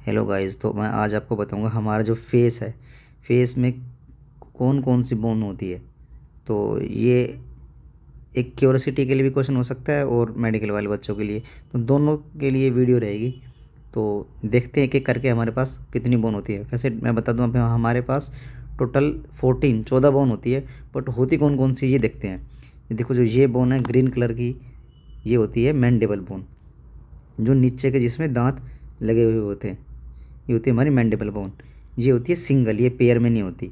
Hello guys, तो मैं आज आपको बताऊंगा हमारा जो फेस है, फेस में कौन कौन सी बोन होती है। तो ये एक क्यूरियोसिटी के लिए भी क्वेश्चन हो सकता है और मेडिकल वाले बच्चों के लिए, तो दोनों के लिए वीडियो रहेगी। तो देखते हैं एक एक करके हमारे पास कितनी बोन होती है। वैसे मैं बता दूं अभी हमारे पास टोटल 14 बोन होती है, बट होती कौन कौन सी ये देखते हैं। ये देखो, जो ये बोन है ग्रीन कलर की, ये होती है मैंडिबल बोन, जो नीचे के जिसमें दांत लगे हुए होते हैं, ये होती है हमारी मैंडिबल बोन। ये होती है सिंगल, ये पेयर में नहीं होती।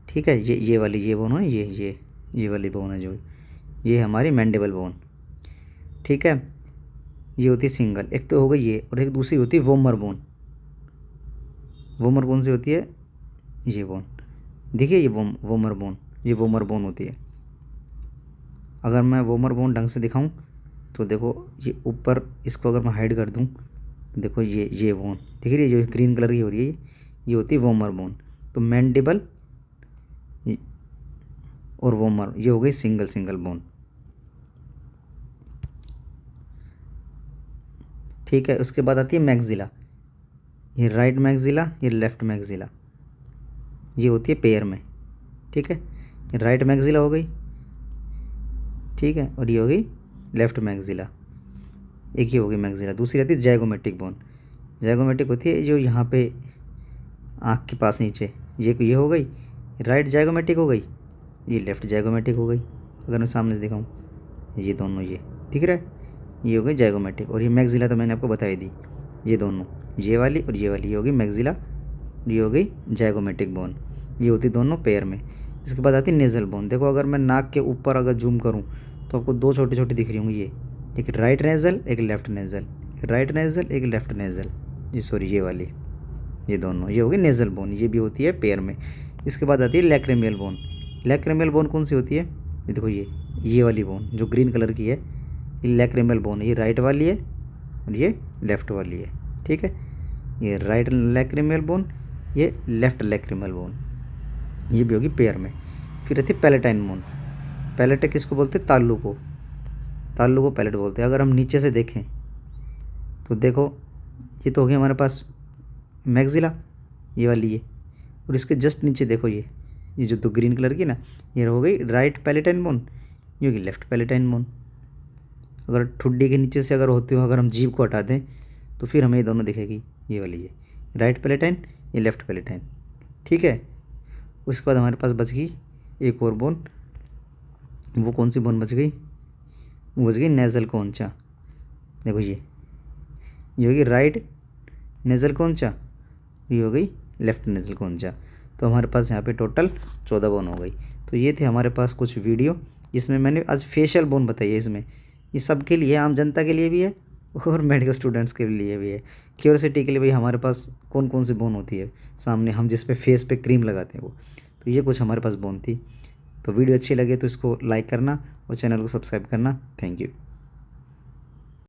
ठीक है, ये वाली ये बोन है, ये वाली बोन है जो, ये है हमारी मैंडिबल बोन। ठीक है, ये होती है सिंगल। एक तो हो गई ये, और एक दूसरी होती है वोमर बोन। वोमर बोन से होती है ये बोन, देखिए ये वोमर बोन, ये वोमर बोन होती है। अगर मैं वोमर बोन ढंग से दिखाऊं तो देखो, ये ऊपर इसको अगर मैं हाइड कर दूं, देखो ये बोन दिख रही है जो ग्रीन कलर की हो रही है, ये होती है वोमर बोन। तो मैंडिबल और वोमर, ये हो गई सिंगल सिंगल बोन। ठीक है, उसके बाद आती है मैक्सिला। ये राइट मैक्सिला, ये लेफ्ट मैक्सिला, ये होती है पेयर में। ठीक है, ये राइट मैक्सिला हो गई। ठीक है, और ये हो गई लेफ्ट मैक्सिला। एक ही हो गई मैक्सिला। दूसरी आती है जैगोमेटिक बोन। जैगोमेटिक होती है जो यहाँ पे आँख के पास नीचे, ये हो गई राइट जैगोमेटिक हो गई, ये लेफ़्ट जैगोमेटिक हो गई। अगर मैं सामने से दिखाऊँ, ये दोनों ये दिख रहा है, ये हो गई जैगोमेटिक। और ये मैक्सिला तो मैंने आपको बता ही दी, ये दोनों, ये वाली और ये वाली, ये हो गई मैक्सिला और ये हो गई जैगोमेटिक बोन। ये होती दोनों पेयर में। इसके बाद आती है नेज़ल बोन। देखो, अगर मैं नाक के ऊपर अगर जूम करूँ तो आपको दो छोटी छोटी दिख रही होंगी, ये एक राइट नेज़ल एक लेफ़्ट नेज़ल, राइट नेज़ल एक लेफ़्ट नेज़ल, ये सॉरी ये वाली, ये दोनों, ये हो गई नेज़ल बोन, ये भी होती है पेयर में। इसके बाद आती है लैक्रिमियल बोन। लैक्रिमियल बोन कौन सी होती है, ये देखो ये वाली बोन जो ग्रीन कलर की है, ये लैक्रिमियल बोन है। ये राइट वाली है और ये लेफ़्ट वाली है। ठीक है, ये राइट लैक्रिमियल बोन, ये लेफ़्ट लैक्रिमियल बोन, ये भी होगी पेयर में। फिर आती है पैलेटाइन बोन। पैलेट किसको बोलते हैं, ताल्लू को, ताल्लू को पैलेट बोलते हैं। अगर हम नीचे से देखें तो देखो, ये तो हो गया हमारे पास मैक्सिला, ये वाली ये, और इसके जस्ट नीचे देखो ये जो तो ग्रीन कलर की ना, ये हो गई राइट पैलेटाइन बोन, ये होगी लेफ़्ट पैलेटाइन बोन। अगर ठुड्डी के नीचे से अगर होते हो, अगर हम जीभ को हटा दें तो फिर हमें ये दोनों दिखेगी, ये वाली ये राइट पैलेटाइन, ये लेफ़्ट पैलेटाइन। ठीक है, उसके बाद हमारे पास बच गई एक और बोन। वो कौन सी बोन बच गई, वो बच गई नेज़ल कॉन्चा। देखो ये होगी राइट नेज़ल कॉन्चा, ये हो गई लेफ़्ट नेज़ल कॉन्चा। तो हमारे पास यहाँ पे टोटल 14 बोन हो गई। तो ये थे हमारे पास कुछ वीडियो, जिसमें मैंने आज फेशियल बोन बताई है। इसमें ये सब के लिए, आम जनता के लिए भी है और मेडिकल स्टूडेंट्स के लिए भी है। क्यूरियोसिटी के लिए भाई हमारे पास कौन कौन सी बोन होती है सामने, हम जिस पे फेस पे क्रीम लगाते हैं वो। तो ये कुछ हमारे पास बोन थी। तो वीडियो अच्छी लगे तो इसको लाइक करना और चैनल को सब्सक्राइब करना। Thank you.